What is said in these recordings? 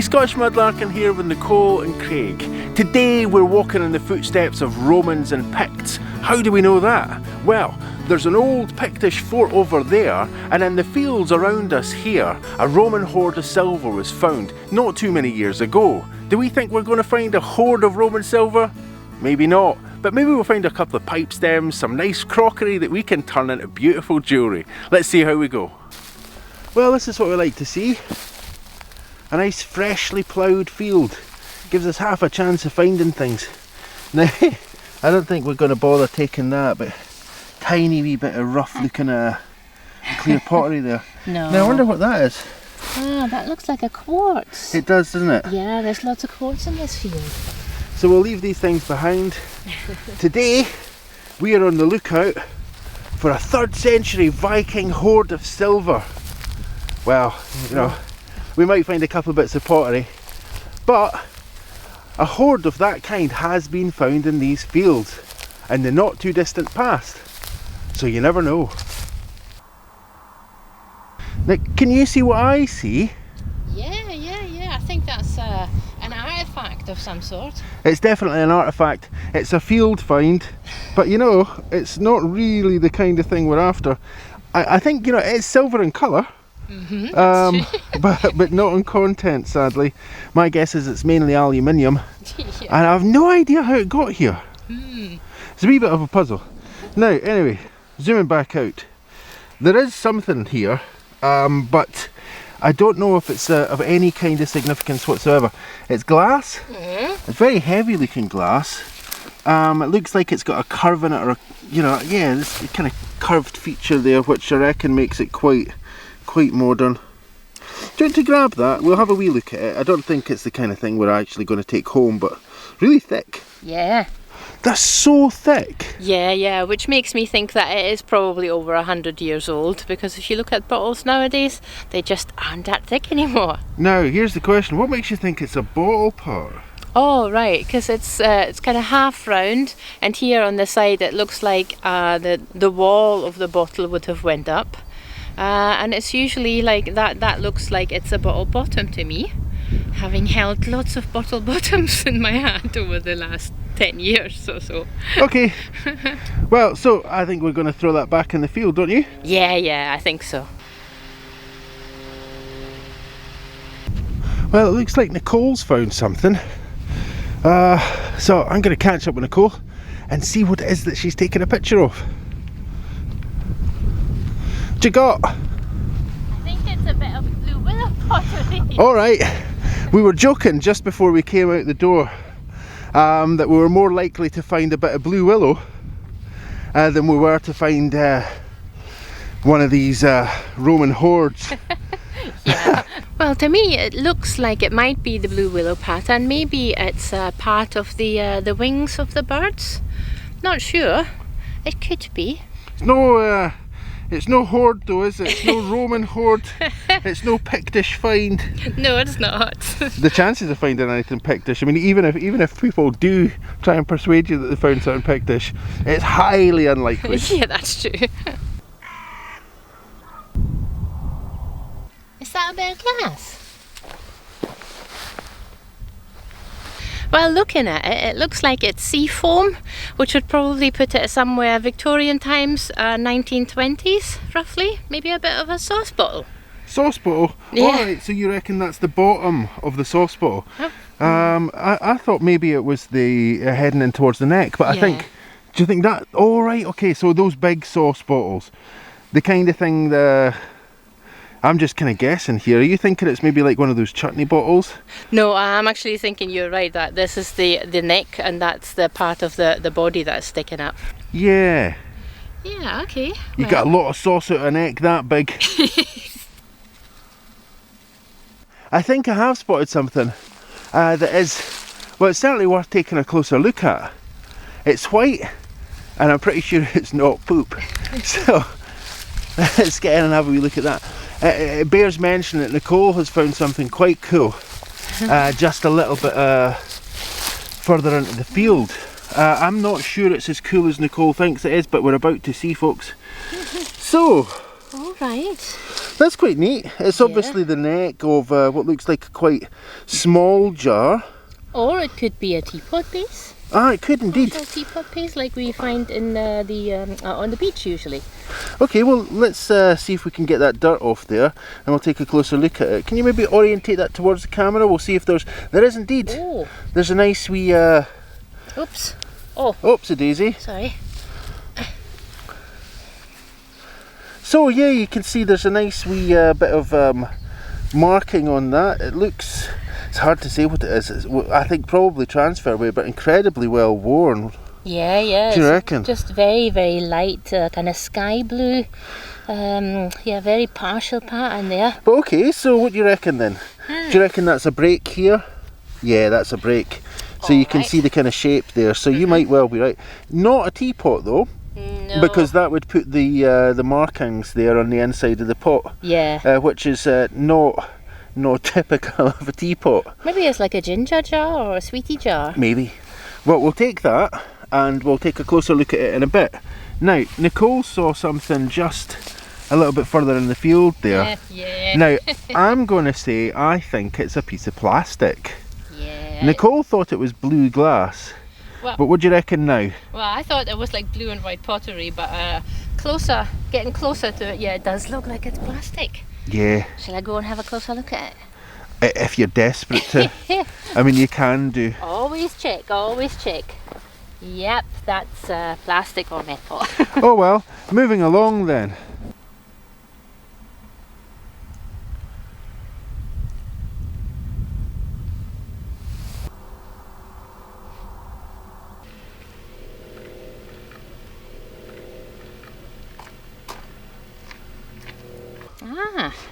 Hey, Scottish Mudlarking here with Nicole and Craig. Today we're walking in the footsteps of Romans and Picts. How do we know that? Well, there's an old Pictish fort over there, and in the fields around us here, a Roman hoard of silver was found not too many years ago. Do we think we're going to find a hoard of Roman silver? Maybe not, but maybe we'll find a couple of pipe stems, some nice crockery that we can turn into beautiful jewellery. Let's see how we go. Well, this is what we like to see. A nice freshly ploughed field. Gives us half a chance of finding things. Now, I don't think we're going to bother taking that, but tiny wee bit of rough looking clear pottery there. No. Now I wonder what that is. Ah, that looks like a quartz. It does, doesn't it? Yeah, there's lots of quartz in this field. So we'll leave these things behind. Today, we are on the lookout for a 3rd century Viking hoard of silver. Well, you know, we might find a couple of bits of pottery, but a hoard of that kind has been found in these fields in the not too distant past, so you never know. Now, can you see what I see? Yeah. I think that's an artifact of some sort. It's definitely an artifact. It's a field find, but you know, it's not really the kind of thing we're after. I think, you know, it's silver in colour. But not in content, sadly. My guess is it's mainly aluminium. Yeah. And I have no idea how it got here. It's a wee bit of a puzzle. Now, anyway, zooming back out, there is something here, but I don't know if it's of any kind of significance whatsoever. It's glass. It's very heavy looking glass. It looks like it's got a curve in it, or this kind of curved feature there, which I reckon makes it quite modern. Do you want to grab that? We'll have a wee look at it. I don't think it's the kind of thing we're actually going to take home, but really thick. Yeah. That's so thick. Yeah, which makes me think that it is probably over 100 years old, because if you look at bottles nowadays, they just aren't that thick anymore. Now, here's the question. What makes you think it's a bottle part? Oh, right, because it's kind of half round, and here on the side it looks like the wall of the bottle would have went up. And it's usually like that looks like it's a bottle bottom to me, having held lots of bottle bottoms in my hand over the last 10 years or so. Okay, well, so I think we're going to throw that back in the field, don't you? Yeah, I think so. Well, it looks like Nicole's found something. So I'm going to catch up with Nicole and see what it is that she's taking a picture of. What you got? I think it's a bit of blue willow pottery. Alright, we were joking just before we came out the door that we were more likely to find a bit of blue willow than we were to find one of these Roman hoards. Yeah. Well, to me it looks like it might be the blue willow pattern. Maybe it's part of the wings of the birds. Not sure. It could be. It's no hoard though, is it? It's no Roman hoard. It's no Pictish find. No, it's not. The chances of finding anything Pictish, I mean, even if people do try and persuade you that they found something Pictish, it's highly unlikely. Yeah, that's true. Is that a bit of glass? Well, looking at it, it looks like it's sea foam, which would probably put it somewhere Victorian times, 1920s, roughly. Maybe a bit of a sauce bottle. Sauce bottle? Yeah. Alright, so you reckon that's the bottom of the sauce bottle? Oh. I thought maybe it was the heading in towards the neck, but Yeah. do you think that? Alright, okay, so those big sauce bottles, the kind of thing I'm just kind of guessing here. Are you thinking it's maybe like one of those chutney bottles? No, I'm actually thinking you're right, that this is the neck, and that's the part of the body that's sticking up. Yeah. Yeah, okay. You got a lot of sauce out of a neck that big. I think I have spotted something that is, well, it's certainly worth taking a closer look at. It's white, and I'm pretty sure it's not poop. So let's get in and have a wee look at that. It bears mention that Nicole has found something quite cool, just a little bit further into the field. I'm not sure it's as cool as Nicole thinks it is, but we're about to see, folks. So, All right. That's quite neat. It's obviously the neck of what looks like a quite small jar. Or it could be a teapot base. Ah, it could indeed. A teapot base like we find in on the beach usually. Okay, well let's see if we can get that dirt off there, and we'll take a closer look at it. Can you maybe orientate that towards the camera? We'll see if there is indeed. Oh. There's a nice wee. Oops. Oh. Oopsie daisy. Sorry. So yeah, you can see there's a nice wee bit of marking on that. It looks. It's hard to say what it is. It's, I think probably transfer weight, but incredibly well worn. Yeah. Do you reckon? Just very, very light, kind of sky blue. Yeah, very partial pattern there. But okay, so what do you reckon then? Do you reckon that's a break here? Yeah, that's a break. So you can see the kind of shape there. So you might well be right. Not a teapot though. No. Because that would put the markings there on the inside of the pot. Yeah. Which is not typical of a teapot. Maybe it's like a ginger jar or a sweetie jar. Maybe. Well, we'll take that and we'll take a closer look at it in a bit. Now, Nicole saw something just a little bit further in the field there. Yeah. Now, I'm going to say I think it's a piece of plastic. Yeah. Nicole thought it was blue glass. Well, but what do you reckon now? Well, I thought it was like blue and white pottery, but getting closer to it, yeah, it does look like it's plastic. Yeah. Shall I go and have a closer look at it? If you're desperate to. I mean, you can do. Always check, always check. Yep, that's plastic or metal. Oh well, moving along then.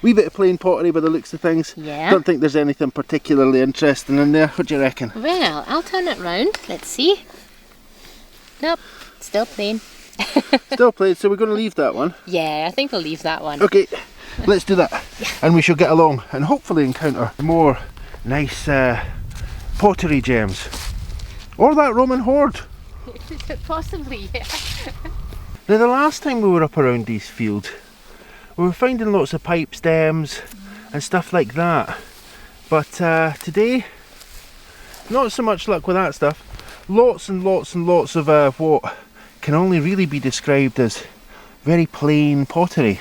Wee bit of plain pottery by the looks of things. Yeah. Don't think there's anything particularly interesting in there. What do you reckon? Well, I'll turn it round. Let's see. Nope, still plain. Still plain, so we're going to leave that one. Yeah, I think we'll leave that one. Okay, let's do that. And we shall get along and hopefully encounter more nice pottery gems. Or that Roman hoard. Possibly, yeah. Now the last time we were up around these fields, we were finding lots of pipe stems and stuff like that. But today, not so much luck with that stuff. Lots and lots and lots of what can only really be described as very plain pottery.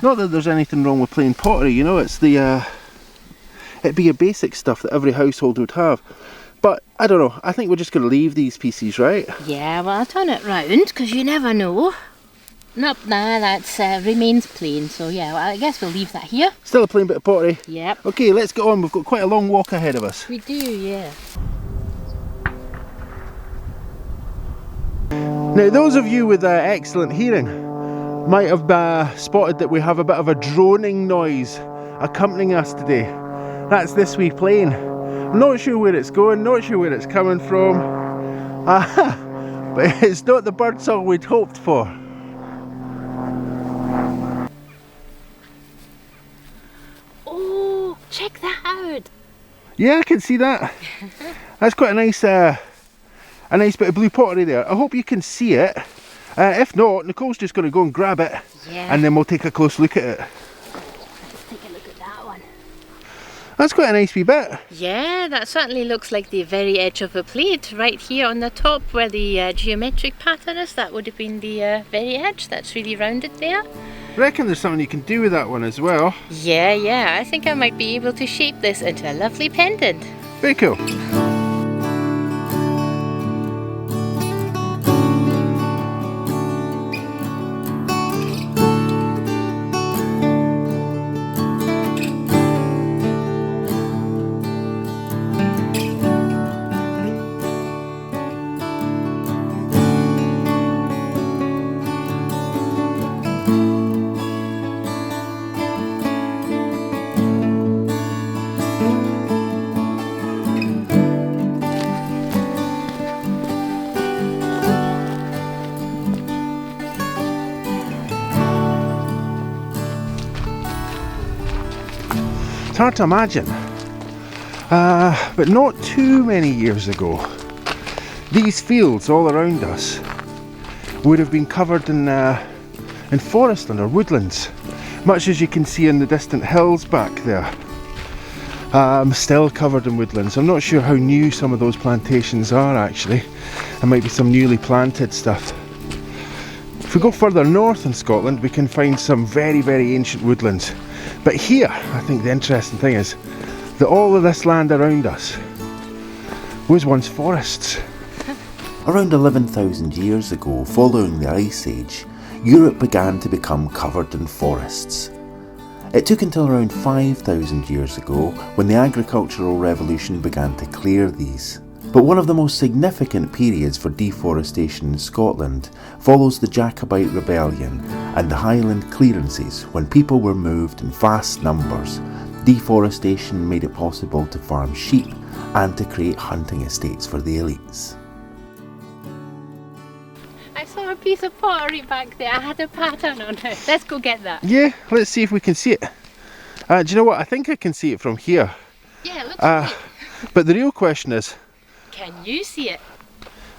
Not that there's anything wrong with plain pottery, you know, it's the it'd be a basic stuff that every household would have. But I don't know, I think we're just going to leave these pieces, right? Yeah, well, I'll turn it round because you never know. Nope, nah, that's remains plain, so yeah, well, I guess we'll leave that here. Still a plain bit of pottery. Yep. Okay, let's get on, we've got quite a long walk ahead of us. We do, yeah. Now those of you with excellent hearing might have spotted that we have a bit of a droning noise accompanying us today. That's this wee plane. I'm not sure where it's going, not sure where it's coming from, but it's not the birdsong we'd hoped for. Oh, check that out! Yeah, I can see that. That's quite a nice bit of blue pottery there. I hope you can see it. If not, Nicole's just going to go and grab it, and then we'll take a close look at it. Let's take a look at that one. That's quite a nice wee bit. Yeah, that certainly looks like the very edge of a plate right here on the top where the geometric pattern is. That would have been the very edge. That's really rounded there. I reckon there's something you can do with that one as well. Yeah, I think I might be able to shape this into a lovely pendant. Very cool. It's hard to imagine, but not too many years ago, these fields all around us would have been covered in forestland or woodlands. much as you can see in the distant hills back there. Still covered in woodlands. I'm not sure how new some of those plantations are actually. There might be some newly planted stuff. If we go further north in Scotland, we can find some very, very ancient woodlands. But here, I think the interesting thing is that all of this land around us was once forests. Around 11,000 years ago, following the Ice Age, Europe began to become covered in forests. It took until around 5,000 years ago when the agricultural revolution began to clear these. But one of the most significant periods for deforestation in Scotland follows the Jacobite Rebellion and the Highland clearances when people were moved in vast numbers. Deforestation made it possible to farm sheep and to create hunting estates for the elites. I saw a piece of pottery back there. I had a pattern on it. Let's go get that. Yeah, let's see if we can see it. Do you know what? I think I can see it from here. Yeah, it looks great. But the real question is, Can you see it?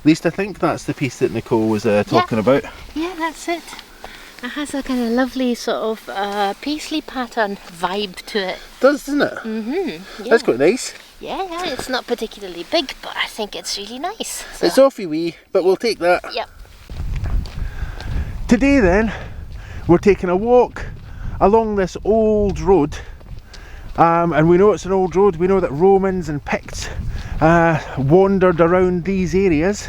at least I think that's the piece that Nicole was talking about. Yeah, that's it. It has a kind of lovely sort of paisley pattern vibe to it. Doesn't it? Mm-hmm. Yeah. That's quite nice. Yeah, it's not particularly big, but I think it's really nice. So. It's awfully wee, but we'll take that. Yep. Today then, we're taking a walk along this old road. And we know it's an old road. We know that Romans and Picts wandered around these areas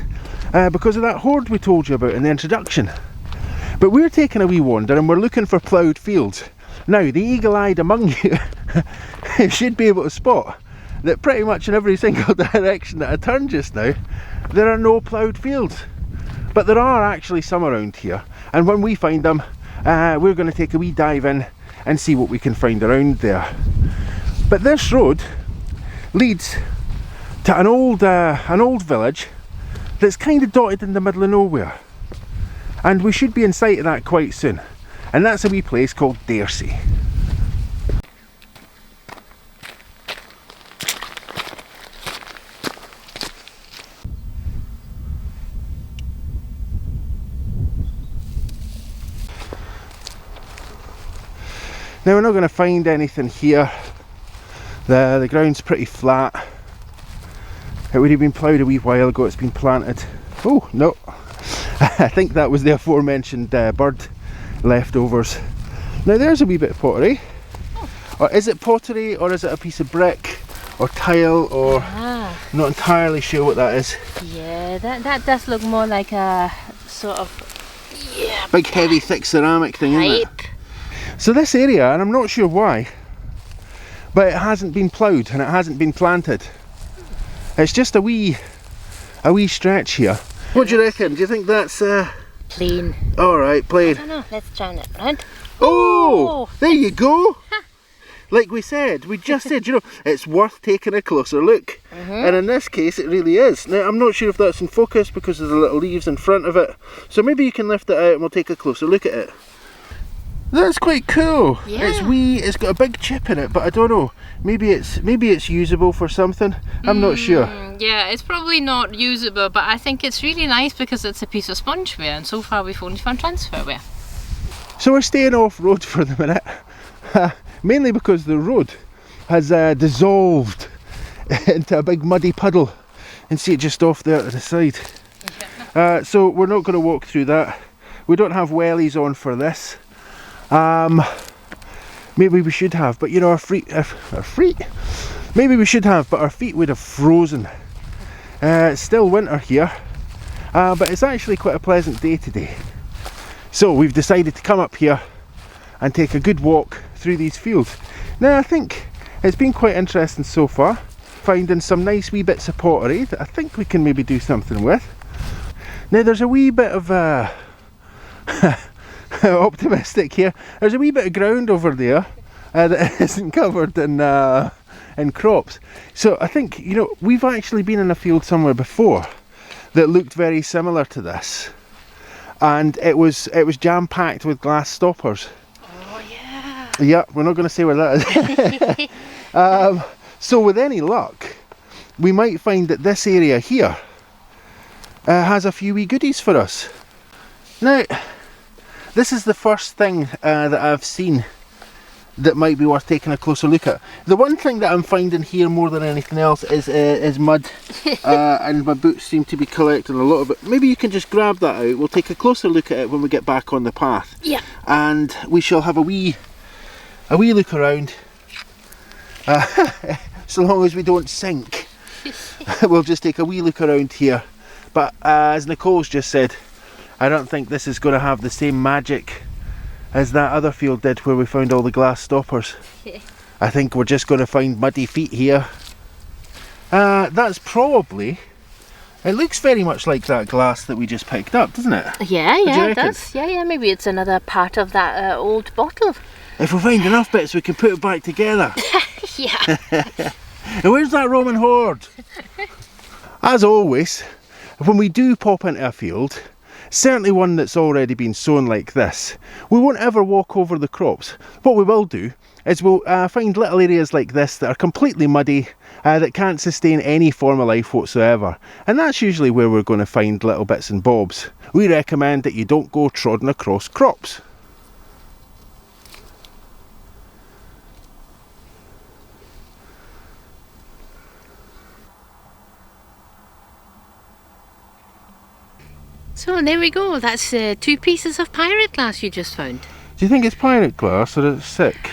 because of that hoard we told you about in the introduction. But we're taking a wee wander and we're looking for ploughed fields. Now, the eagle-eyed among you should be able to spot that pretty much in every single direction that I turn just now, there are no ploughed fields. But there are actually some around here. And when we find them, we're going to take a wee dive in and see what we can find around there. But this road leads to an old village that's kind of dotted in the middle of nowhere. And we should be in sight of that quite soon. And that's a wee place called Dairsie. Now we're not going to find anything here. The ground's pretty flat. It would have been ploughed a wee while ago. It's been planted. Oh no, I think that was the aforementioned bird leftovers. Now there's a wee bit of pottery. Or is it pottery, or is it a piece of brick or tile, or not entirely sure what that is. Yeah, that does look more like a sort of Big heavy thick ceramic thing, isn't it? pipe. So this area, and I'm not sure why, but it hasn't been ploughed and it hasn't been planted. It's just a wee stretch here. What do you reckon? Do you think that's Plain. alright, I plain? don't know, let's turn it round. Oh! There you go! Like we said, we just said, you know, it's worth taking a closer look. And in this case, it really is. Now, I'm not sure if that's in focus because of the little leaves in front of it. So maybe you can lift it out and we'll take a closer look at it. That's quite cool. Yeah. It's wee, it's got a big chip in it, but I don't know. Maybe it's usable for something. I'm not sure. Yeah, it's probably not usable, but I think it's really nice because it's a piece of spongeware, and so far we've only found transferware. So we're staying off road for the minute, mainly because the road has dissolved into a big muddy puddle, and see it just off there to the side. So we're not going to walk through that. We don't have wellies on for this. Maybe we should have, but you know, our feet, maybe we should have, but our feet would have frozen. It's still winter here, but it's actually quite a pleasant day today. So we've decided to come up here and take a good walk through these fields. Now I think it's been quite interesting so far, finding some nice wee bits of pottery that I think we can maybe do something with. Now there's a wee bit of optimistic here. There's a wee bit of ground over there that isn't covered in crops. So I think, you know, we've actually been in a field somewhere before that looked very similar to this, and it was jam-packed with glass stoppers. Oh yeah. Yeah, we're not going to say where that is. So with any luck, we might find that this area here has a few wee goodies for us. Now, this is the first thing that I've seen that might be worth taking a closer look at. The one thing that I'm finding here more than anything else is mud, and my boots seem to be collecting a lot of it. Maybe you can just grab that out. We'll take a closer look at it when we get back on the path. Yeah. And we shall have a wee look around. So long as we don't sink, we'll just take a wee look around here. But as Nicole's just said, I don't think this is going to have the same magic as that other field did where we found all the glass stoppers. I think we're just going to find muddy feet here. That's probably, it looks very much like that glass that we just picked up, doesn't it? Yeah, yeah, it does. Yeah, yeah, maybe it's another part of that old bottle. If we find enough bits, we can put it back together. Yeah. And where's that Roman hoard? As always, when we do pop into a field, certainly one that's already been sown like this, we won't ever walk over the crops. What we will do is we'll find little areas like this that are completely muddy, that can't sustain any form of life whatsoever. And that's usually where we're going to find little bits and bobs. We recommend that you don't go trotting across crops. So there we go, that's 2 pieces of pirate glass you just found. Do you think it's pirate glass or it's sick?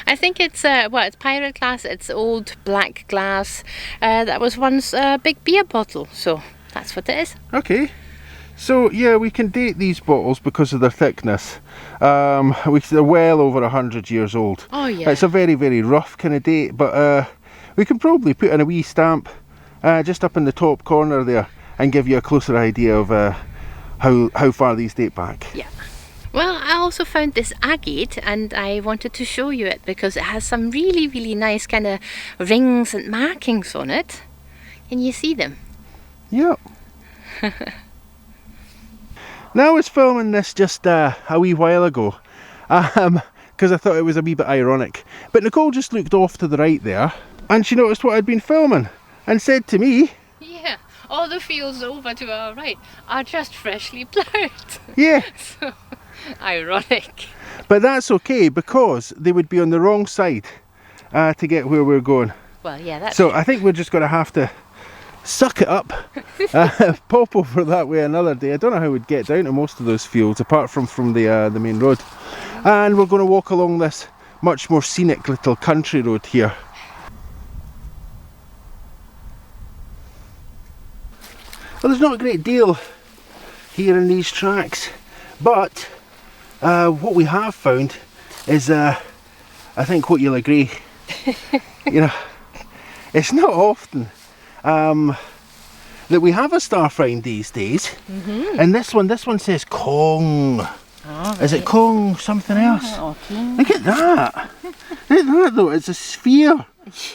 I think it's, it's pirate glass, it's old black glass that was once a big beer bottle, so that's what it is. Okay, so yeah, we can date these bottles because of their thickness. They're well over 100 years old. Oh yeah. It's a very, very rough kind of date, but we can probably put in a wee stamp just up in the top corner there and give you a closer idea of how far these date back. Yeah. Well, I also found this agate and I wanted to show you it because it has some really, really nice kind of rings and markings on it. Can you see them? Yep. Now I was filming this just a wee while ago because I thought it was a wee bit ironic. But Nicole just looked off to the right there and she noticed what I'd been filming and said to me, yeah, all the fields over to our right are just freshly ploughed. yeah. So, ironic. But that's okay because they would be on the wrong side to get where we're going. Well, yeah, that's so true. I think we're just going to have to suck it up, pop over that way another day. I don't know how we'd get down to most of those fields apart from the main road. And we're going to walk along this much more scenic little country road here. Well, there's not a great deal here in these tracks, but what we have found is, I think what you'll agree, you know, it's not often that we have a star find these days. Mm-hmm. And this one says Kong. Oh, is it Kong something else? Oh, okay. Look at that. Look at that though, it's a sphere.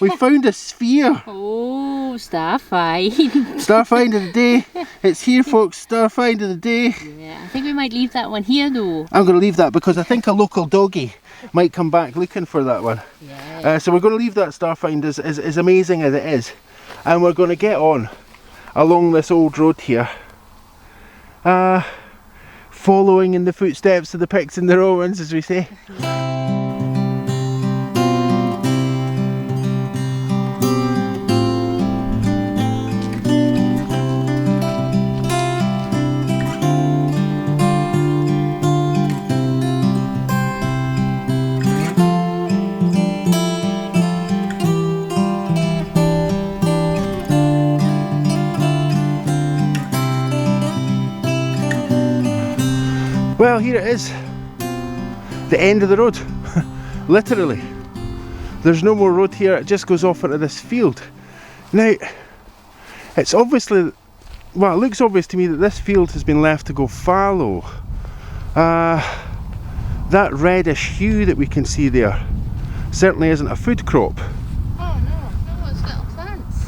We found a sphere. Oh, star find. Star find of the day. It's here, folks. Star find of the day. Yeah, I think we might leave that one here though. I'm going to leave that because I think a local doggy might come back looking for that one. Yeah. So we're going to leave that star find as amazing as it is. And we're going to get on along this old road here. Following in the footsteps of the Picts and the Romans, as we say. Well, here it is, the end of the road, literally. There's no more road here, it just goes off into this field. Now, it's obviously, well, it looks obvious to me that this field has been left to go fallow. That reddish hue that we can see there certainly isn't a food crop. Oh no, it's little plants.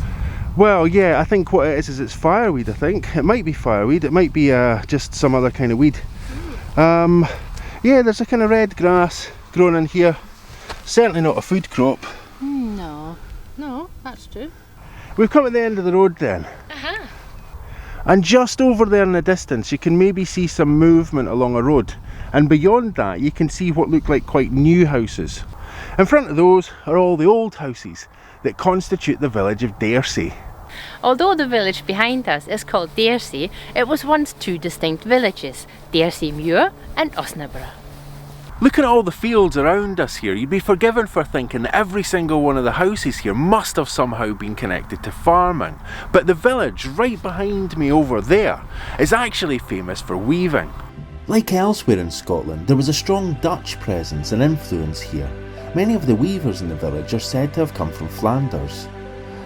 Well, yeah, I think what it is it's fireweed, I think. It might be fireweed, it might be just some other kind of weed. Yeah, there's a kind of red grass growing in here. Certainly not a food crop. No, that's true. We've come at the end of the road then. Uh-huh. And just over there in the distance you can maybe see some movement along a road. And beyond that you can see what look like quite new houses. In front of those are all the old houses that constitute the village of Dairsie. Although the village behind us is called Dairsie, it was once two distinct villages, Dairsie Muir and Osnabrück. Looking at all the fields around us here, you'd be forgiven for thinking that every single one of the houses here must have somehow been connected to farming. But the village right behind me over there is actually famous for weaving. Like elsewhere in Scotland, there was a strong Dutch presence and influence here. Many of the weavers in the village are said to have come from Flanders.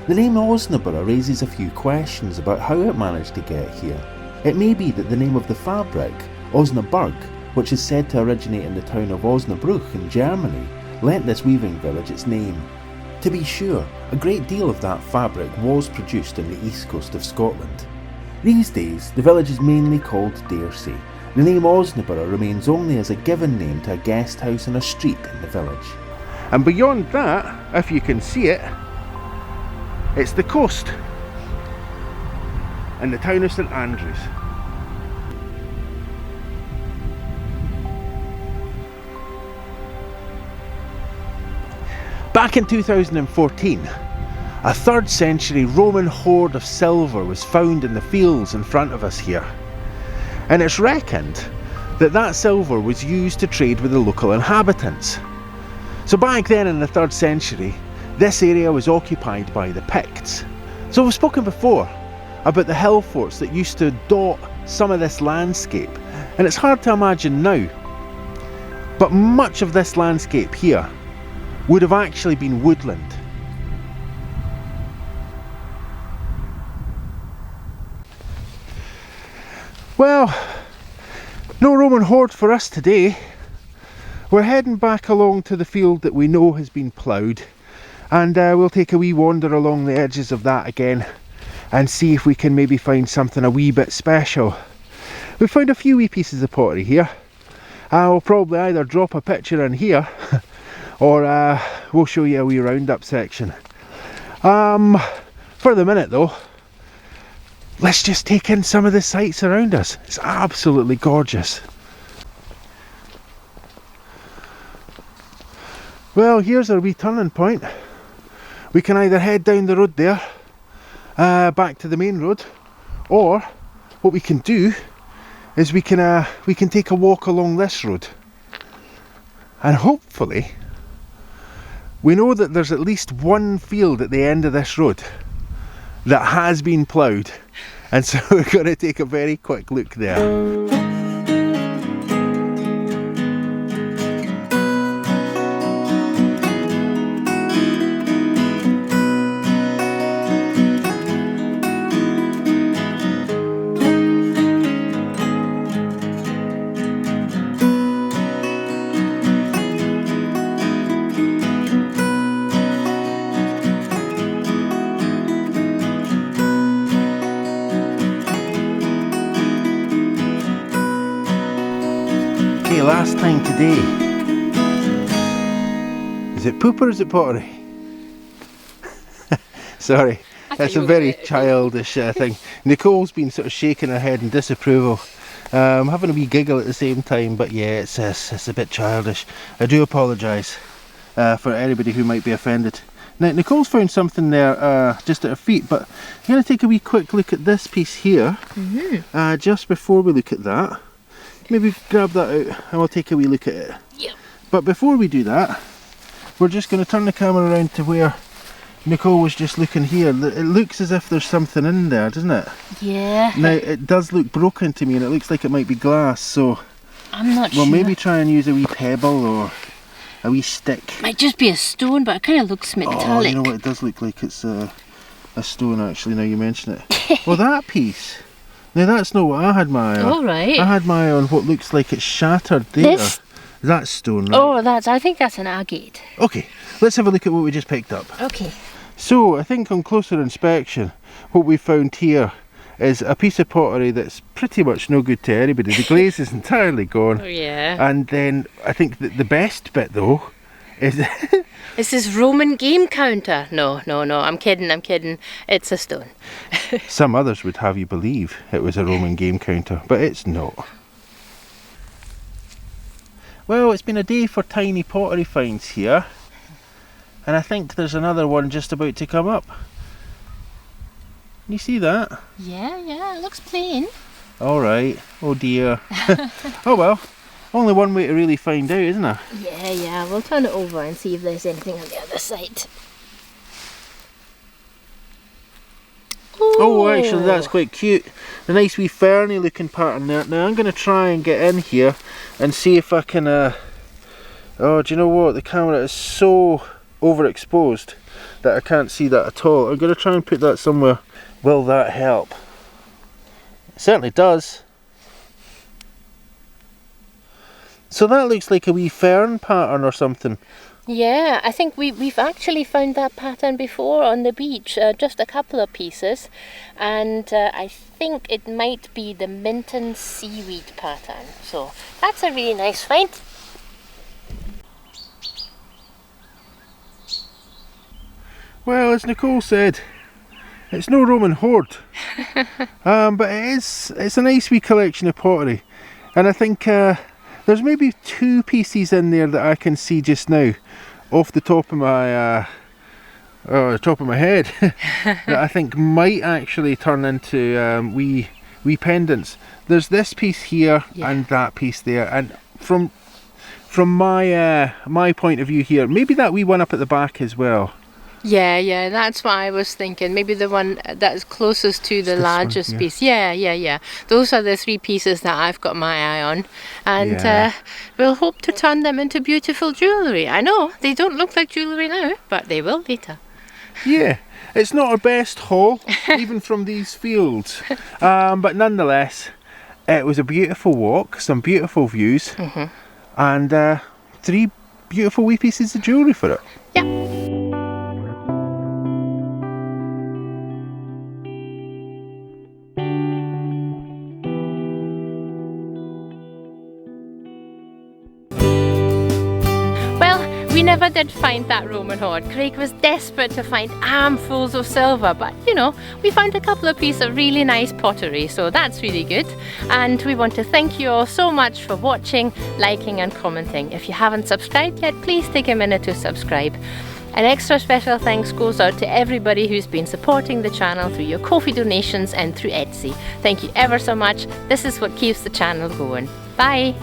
The name Osnabrück raises a few questions about how it managed to get here. It may be that the name of the fabric, Osnaburg, which is said to originate in the town of Osnabrück in Germany, lent this weaving village its name. To be sure, a great deal of that fabric was produced on the east coast of Scotland. These days, the village is mainly called Dairsie. The name Osnabrück remains only as a given name to a guest house and a street in the village. And beyond that, if you can see it, it's the coast and the town of St Andrews. Back in 2014, a 3rd century Roman hoard of silver was found in the fields in front of us here. And it's reckoned that that silver was used to trade with the local inhabitants. So back then in the 3rd century, this area was occupied by the Picts. So we've spoken before about the hill forts that used to dot some of this landscape, and it's hard to imagine now, but much of this landscape here would have actually been woodland. Well, no Roman hoard for us today. We're heading back along to the field that we know has been ploughed, and we'll take a wee wander along the edges of that again and see if we can maybe find something a wee bit special. We've found a few wee pieces of pottery here. We'll probably either drop a picture in here or we'll show you a wee roundup section. For the minute though, let's just take in some of the sights around us. It's absolutely gorgeous. Well, here's our wee turning point. We can either head down the road there, back to the main road, or what we can do is we can take a walk along this road. And hopefully, we know that there's at least one field at the end of this road that has been ploughed. And so we're going to take a very quick look there. Last time today. Is it poop or is it pottery? Sorry, that's a very childish thing. Nicole's been sort of shaking her head in disapproval. I'm having a wee giggle at the same time, but yeah, it's a bit childish. I do apologise for anybody who might be offended. Now, Nicole's found something there just at her feet, but I'm going to take a wee quick look at this piece here just before we look at that. Maybe grab that out and we'll take a wee look at it. Yep. But before we do that, we're just going to turn the camera around to where Nicole was just looking here. It looks as if there's something in there, doesn't it? Yeah. Now, it does look broken to me and it looks like it might be glass, so I'm not sure. We'll maybe try and use a wee pebble or a wee stick. Might just be a stone, but it kind of looks metallic. Oh, you know what, it does look like it's a stone actually, now you mention it. Well, that piece. Now that's not what I had my eye on. Oh, right. I had my eye on what looks like it's shattered there. This? That's stone, right? Oh, I think that's an agate. Okay, let's have a look at what we just picked up. Okay. So, I think on closer inspection, what we found here is a piece of pottery that's pretty much no good to anybody. The glaze is entirely gone. Oh, yeah. And then, I think that the best bit though, is... Is this Roman game counter? No, I'm kidding. It's a stone. Some others would have you believe it was a Roman game counter, but it's not. Well, it's been a day for tiny pottery finds here. And I think there's another one just about to come up. Can you see that? Yeah, it looks plain. Alright, oh dear. Oh well, only one way to really find out, isn't there? Yeah, we'll turn it over and see if there's anything on the other side. Oh, actually that's quite cute. A nice wee ferny looking pattern there. Now I'm going to try and get in here and see if I can... Oh, do you know what? The camera is so overexposed that I can't see that at all. I'm going to try and put that somewhere. Will that help? It certainly does. So that looks like a wee fern pattern or something. Yeah, I think we've actually found that pattern before on the beach, just a couple of pieces, and I think it might be the Minton seaweed pattern. So that's a really nice find. Well, as Nicole said, it's no Roman hoard, but it's a nice wee collection of pottery, and I think there's maybe 2 pieces in there that I can see just now, off the top of my head, that I think might actually turn into wee pendants. There's this piece here and that piece there, and from my point of view here, maybe that wee one up at the back as well. Yeah, that's what I was thinking. Maybe the one that's closest to the largest one, piece. Yeah. Those are the 3 pieces that I've got my eye on. And we'll hope to turn them into beautiful jewellery. I know, they don't look like jewellery now, but they will later. Yeah, it's not our best haul, even from these fields. But nonetheless, it was a beautiful walk, some beautiful views, and 3 beautiful wee pieces of jewellery for it. Yeah. We never did find that Roman hoard. Craig was desperate to find armfuls of silver, but you know, we found a couple of pieces of really nice pottery, so that's really good. And we want to thank you all so much for watching, liking and commenting. If you haven't subscribed yet, please take a minute to subscribe. An extra special thanks goes out to everybody who's been supporting the channel through your Ko-fi donations and through Etsy. Thank you ever so much. This is what keeps the channel going. Bye!